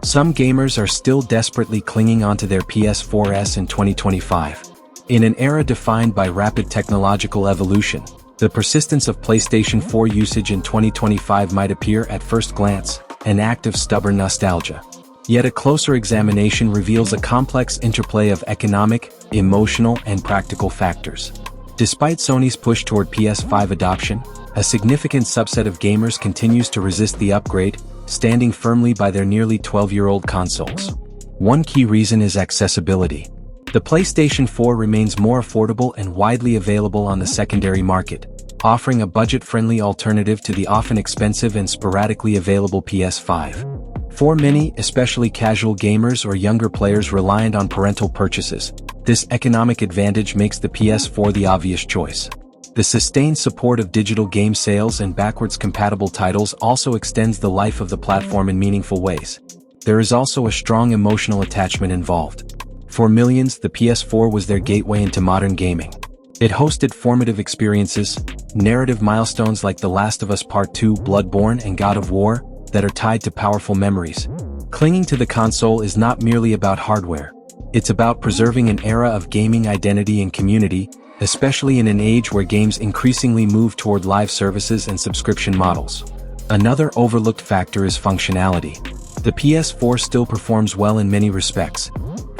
Some gamers are still desperately clinging onto their PS4s in 2025. In an era defined by rapid technological evolution, the persistence of PlayStation 4 usage in 2025 might appear at first glance an act of stubborn nostalgia. Yet a closer examination reveals a complex interplay of economic, emotional, and practical factors. Despite Sony's push toward PS5 adoption, a significant subset of gamers continues to resist the upgrade, standing firmly by their nearly 12-year-old consoles. One key reason is accessibility. The PlayStation 4 remains more affordable and widely available on the secondary market, offering a budget-friendly alternative to the often expensive and sporadically available PS5. For many, especially casual gamers or younger players reliant on parental purchases, this economic advantage makes the PS4 the obvious choice. The sustained support of digital game sales and backwards-compatible titles also extends the life of the platform in meaningful ways. There is also a strong emotional attachment involved. For millions, the PS4 was their gateway into modern gaming. It hosted formative experiences, narrative milestones like The Last of Us Part 2, Bloodborne, and God of War, that are tied to powerful memories. Clinging to the console is not merely about hardware. It's about preserving an era of gaming identity and community, especially in an age where games increasingly move toward live services and subscription models. Another overlooked factor is functionality. The PS4 still performs well in many respects.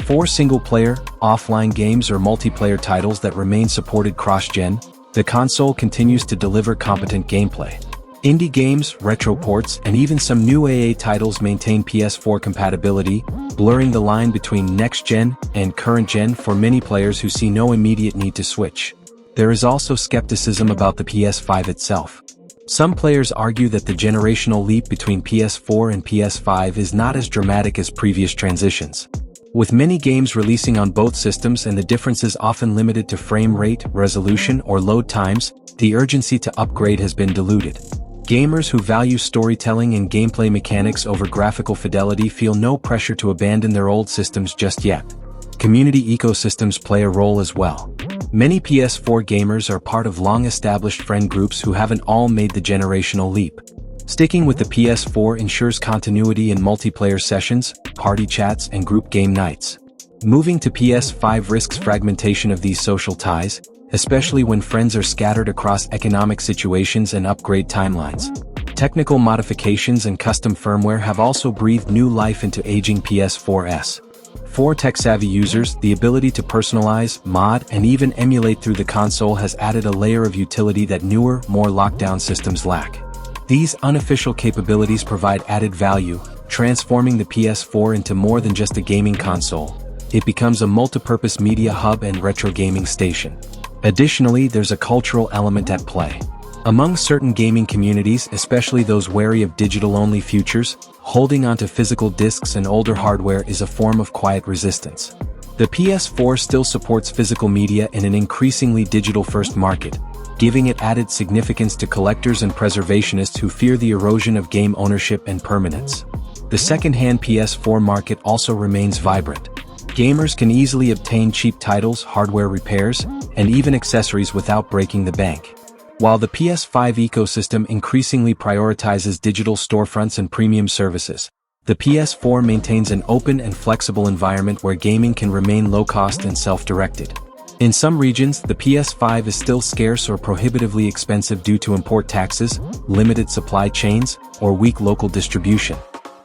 For single-player, offline games or multiplayer titles that remain supported cross-gen, the console continues to deliver competent gameplay. Indie games, retro ports, and even some new AA titles maintain PS4 compatibility, blurring the line between next-gen and current-gen for many players who see no immediate need to switch. There is also skepticism about the PS5 itself. Some players argue that the generational leap between PS4 and PS5 is not as dramatic as previous transitions. With many games releasing on both systems and the differences often limited to frame rate, resolution, or load times, the urgency to upgrade has been diluted. Gamers who value storytelling and gameplay mechanics over graphical fidelity feel no pressure to abandon their old systems just yet. Community ecosystems play a role as well. Many PS4 gamers are part of long-established friend groups who haven't all made the generational leap. Sticking with the PS4 ensures continuity in multiplayer sessions, party chats, and group game nights. Moving to PS5 risks fragmentation of these social ties, especially when friends are scattered across economic situations and upgrade timelines. Technical modifications and custom firmware have also breathed new life into aging PS4s. For tech-savvy users, the ability to personalize, mod, and even emulate through the console has added a layer of utility that newer, more locked-down systems lack. These unofficial capabilities provide added value, transforming the PS4 into more than just a gaming console. It becomes a multipurpose media hub and retro gaming station. Additionally, there's a cultural element at play. Among certain gaming communities, especially those wary of digital-only futures, holding onto physical discs and older hardware is a form of quiet resistance. The PS4 still supports physical media in an increasingly digital-first market, giving it added significance to collectors and preservationists who fear the erosion of game ownership and permanence. The second-hand PS4 market also remains vibrant. Gamers can easily obtain cheap titles, hardware repairs, and even accessories without breaking the bank. While the PS5 ecosystem increasingly prioritizes digital storefronts and premium services, the PS4 maintains an open and flexible environment where gaming can remain low-cost and self-directed. In some regions, the PS5 is still scarce or prohibitively expensive due to import taxes, limited supply chains, or weak local distribution.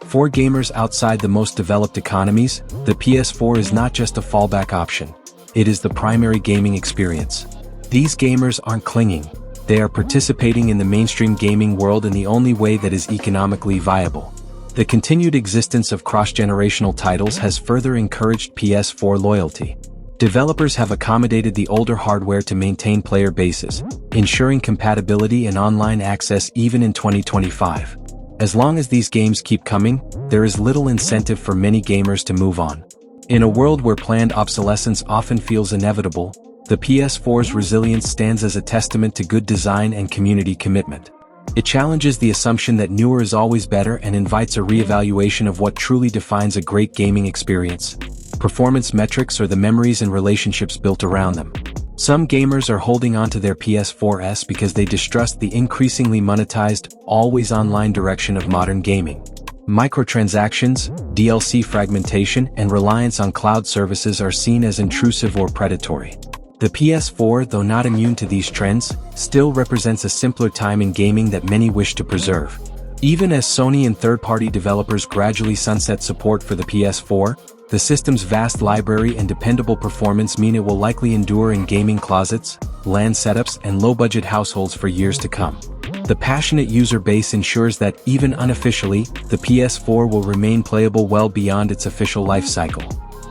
For gamers outside the most developed economies, the PS4 is not just a fallback option. It is the primary gaming experience. These gamers aren't clinging. They are participating in the mainstream gaming world in the only way that is economically viable. The continued existence of cross-generational titles has further encouraged PS4 loyalty. Developers have accommodated the older hardware to maintain player bases, ensuring compatibility and online access even in 2025. As long as these games keep coming, there is little incentive for many gamers to move on. In a world where planned obsolescence often feels inevitable, the PS4's resilience stands as a testament to good design and community commitment. It challenges the assumption that newer is always better and invites a re-evaluation of what truly defines a great gaming experience: performance metrics or the memories and relationships built around them. Some gamers are holding on to their PS4s because they distrust the increasingly monetized, always online direction of modern gaming. Microtransactions, DLC fragmentation, and reliance on cloud services are seen as intrusive or predatory. The PS4, though not immune to these trends, still represents a simpler time in gaming that many wish to preserve. Even as Sony and third-party developers gradually sunset support for the PS4, the system's vast library and dependable performance mean it will likely endure in gaming closets, LAN setups, and low-budget households for years to come. The passionate user base ensures that, even unofficially, the PS4 will remain playable well beyond its official life cycle.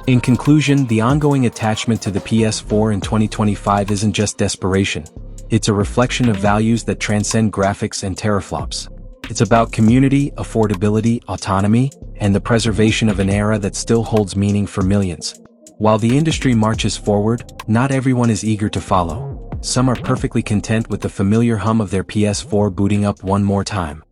In conclusion, the ongoing attachment to the PS4 in 2025 isn't just desperation. It's a reflection of values that transcend graphics and teraflops. It's about community, affordability, autonomy, and the preservation of an era that still holds meaning for millions. While the industry marches forward, not everyone is eager to follow. Some are perfectly content with the familiar hum of their PS4 booting up one more time.